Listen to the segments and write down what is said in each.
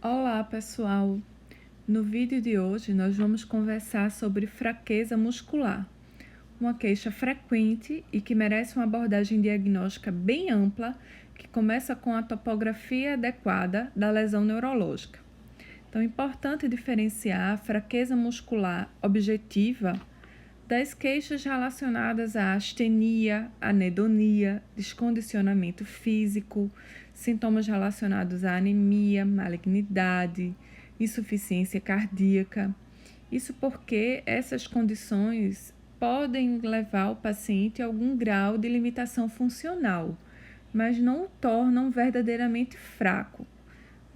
Olá, pessoal! No vídeo de hoje, nós vamos conversar sobre fraqueza muscular, uma queixa frequente e que merece uma abordagem diagnóstica bem ampla, que começa com a topografia adequada da lesão neurológica. Então, é importante diferenciar a fraqueza muscular objetiva das queixas relacionadas à astenia, anedonia, descondicionamento físico, sintomas relacionados à anemia, malignidade, insuficiência cardíaca. Isso porque essas condições podem levar o paciente a algum grau de limitação funcional, mas não o tornam verdadeiramente fraco.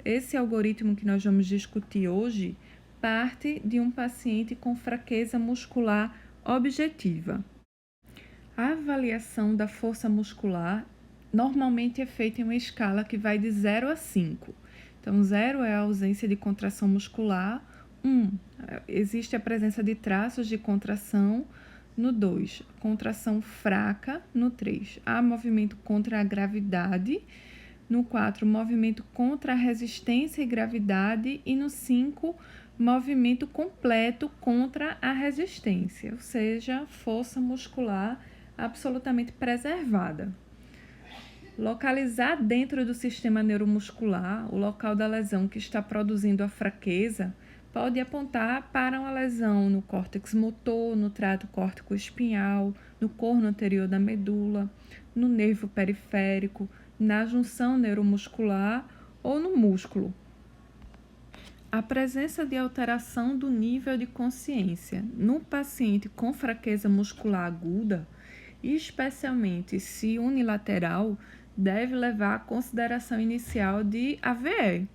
Esse algoritmo que nós vamos discutir hoje parte de um paciente com fraqueza muscular objetiva. A avaliação da força muscular normalmente é feita em uma escala que vai de 0 a 5. Então, 0 é a ausência de contração muscular, 1, existe a presença de traços de contração, no 2, contração fraca, no 3, há movimento contra a gravidade, no 4, movimento contra a resistência e gravidade, e no 5, movimento completo contra a resistência, ou seja, força muscular absolutamente preservada. Localizar dentro do sistema neuromuscular o local da lesão que está produzindo a fraqueza pode apontar para uma lesão no córtex motor, no trato córtico-espinhal, no corno anterior da medula, no nervo periférico, na junção neuromuscular ou no músculo. A presença de alteração do nível de consciência no paciente com fraqueza muscular aguda, especialmente se unilateral, deve levar à consideração inicial de AVE.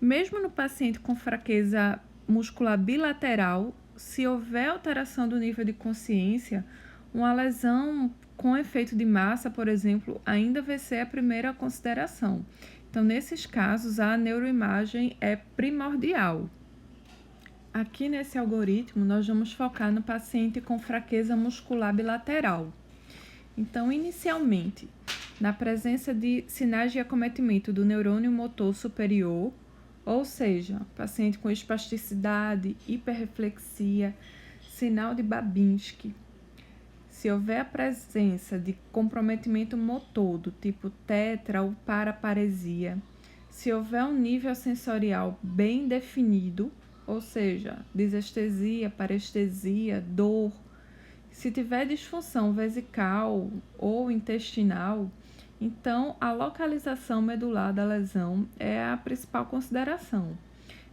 Mesmo no paciente com fraqueza muscular bilateral, se houver alteração do nível de consciência, uma lesão com efeito de massa, por exemplo, ainda vai ser a primeira consideração. Então, nesses casos, a neuroimagem é primordial. Aqui nesse algoritmo, nós vamos focar no paciente com fraqueza muscular bilateral. Então, inicialmente, na presença de sinais de acometimento do neurônio motor superior, ou seja, paciente com espasticidade, hiperreflexia, sinal de Babinski. Se houver a presença de comprometimento motor do tipo tetra ou paraparesia, se houver um nível sensorial bem definido, ou seja, desestesia, parestesia, dor, se tiver disfunção vesical ou intestinal, então a localização medular da lesão é a principal consideração.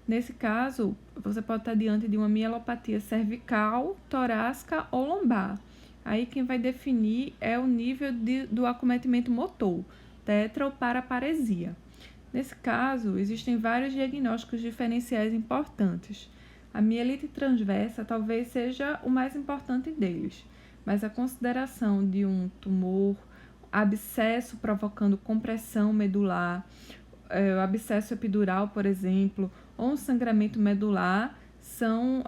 Nesse caso, você pode estar diante de uma mielopatia cervical, torácica ou lombar. Aí quem vai definir é o nível do acometimento motor, tetra ou paraparesia. Nesse caso, existem vários diagnósticos diferenciais importantes. A mielite transversa talvez seja o mais importante deles, mas a consideração de um tumor, abscesso provocando compressão medular, o abscesso epidural, por exemplo, ou um sangramento medular, são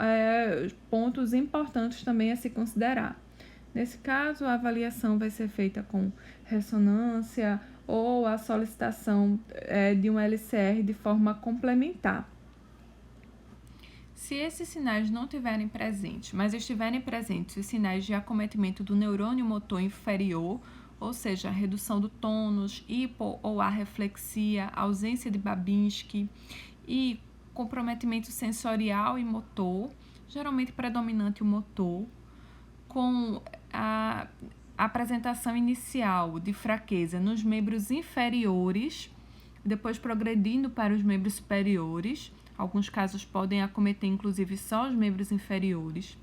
pontos importantes também a se considerar. Nesse caso, a avaliação vai ser feita com ressonância ou a solicitação de um LCR de forma complementar. Se esses sinais não estiverem presentes, mas estiverem presentes os sinais de acometimento do neurônio motor inferior, ou seja, redução do tônus, hipo ou arreflexia, ausência de Babinski e comprometimento sensorial e motor, geralmente predominante o motor, com a apresentação inicial de fraqueza nos membros inferiores, depois progredindo para os membros superiores. Alguns casos podem acometer inclusive só os membros inferiores.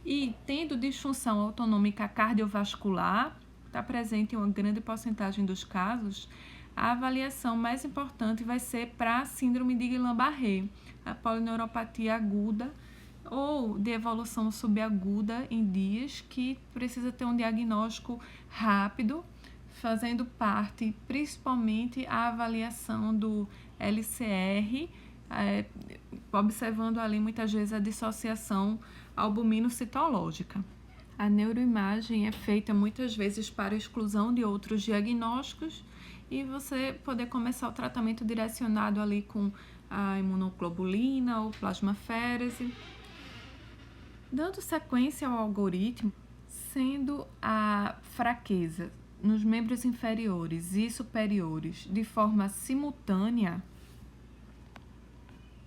E tendo disfunção autonômica cardiovascular, está presente em uma grande porcentagem dos casos, a avaliação mais importante vai ser para a síndrome de Guillain-Barré, a polineuropatia aguda, ou de evolução subaguda em dias, que precisa ter um diagnóstico rápido, fazendo parte principalmente a avaliação do LCR, observando ali muitas vezes a dissociação albumino-citológica. A neuroimagem é feita muitas vezes para exclusão de outros diagnósticos e você poder começar o tratamento direcionado ali com a imunoglobulina ou plasmaférese. Dando sequência ao algoritmo, sendo a fraqueza nos membros inferiores e superiores de forma simultânea,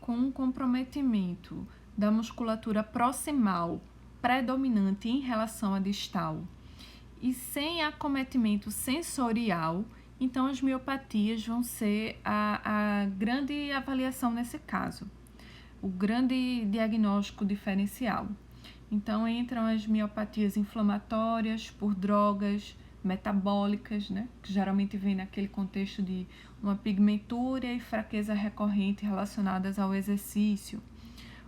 com um comprometimento da musculatura proximal predominante em relação à distal e sem acometimento sensorial, então as miopatias vão ser a grande avaliação nesse caso, o grande diagnóstico diferencial. Então entram as miopatias inflamatórias por drogas metabólicas, né, que geralmente vem naquele contexto de uma pigmentúria e fraqueza recorrente relacionadas ao exercício,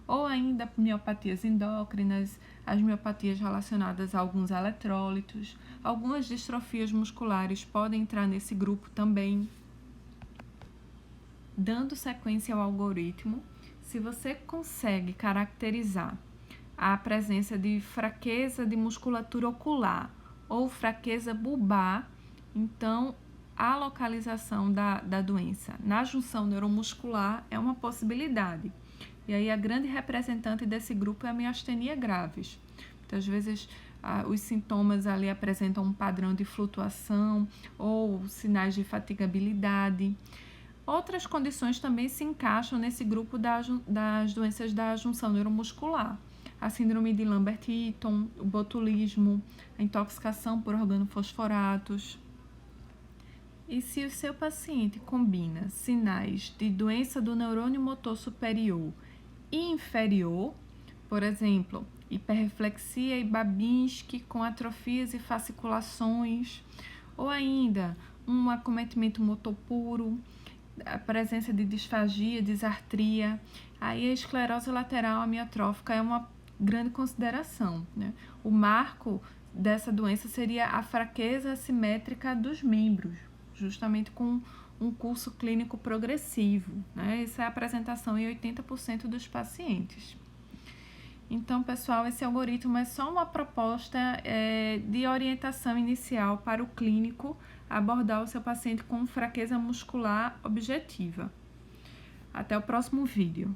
ou ainda miopatias endócrinas, as miopatias relacionadas a alguns eletrólitos, algumas distrofias musculares podem entrar nesse grupo também. Dando sequência ao algoritmo, se você consegue caracterizar a presença de fraqueza de musculatura ocular ou fraqueza bulbar, então a localização da doença na junção neuromuscular é uma possibilidade. E aí a grande representante desse grupo é a miastenia graves. Muitas vezes os sintomas ali apresentam um padrão de flutuação ou sinais de fatigabilidade. Outras condições também se encaixam nesse grupo das doenças da junção neuromuscular. A síndrome de Lambert-Eaton, o botulismo, a intoxicação por organofosforatos. E se o seu paciente combina sinais de doença do neurônio motor superior e inferior, por exemplo, hiperreflexia e Babinski com atrofias e fasciculações, ou ainda um acometimento motor puro, a presença de disfagia, disartria, aí a esclerose lateral amiotrófica é uma grande consideração, né? O marco dessa doença seria a fraqueza assimétrica dos membros, justamente com um curso clínico progressivo, né? Essa é a apresentação em 80% dos pacientes. Então, pessoal, esse algoritmo é só uma proposta de orientação inicial para o clínico abordar o seu paciente com fraqueza muscular objetiva. Até o próximo vídeo.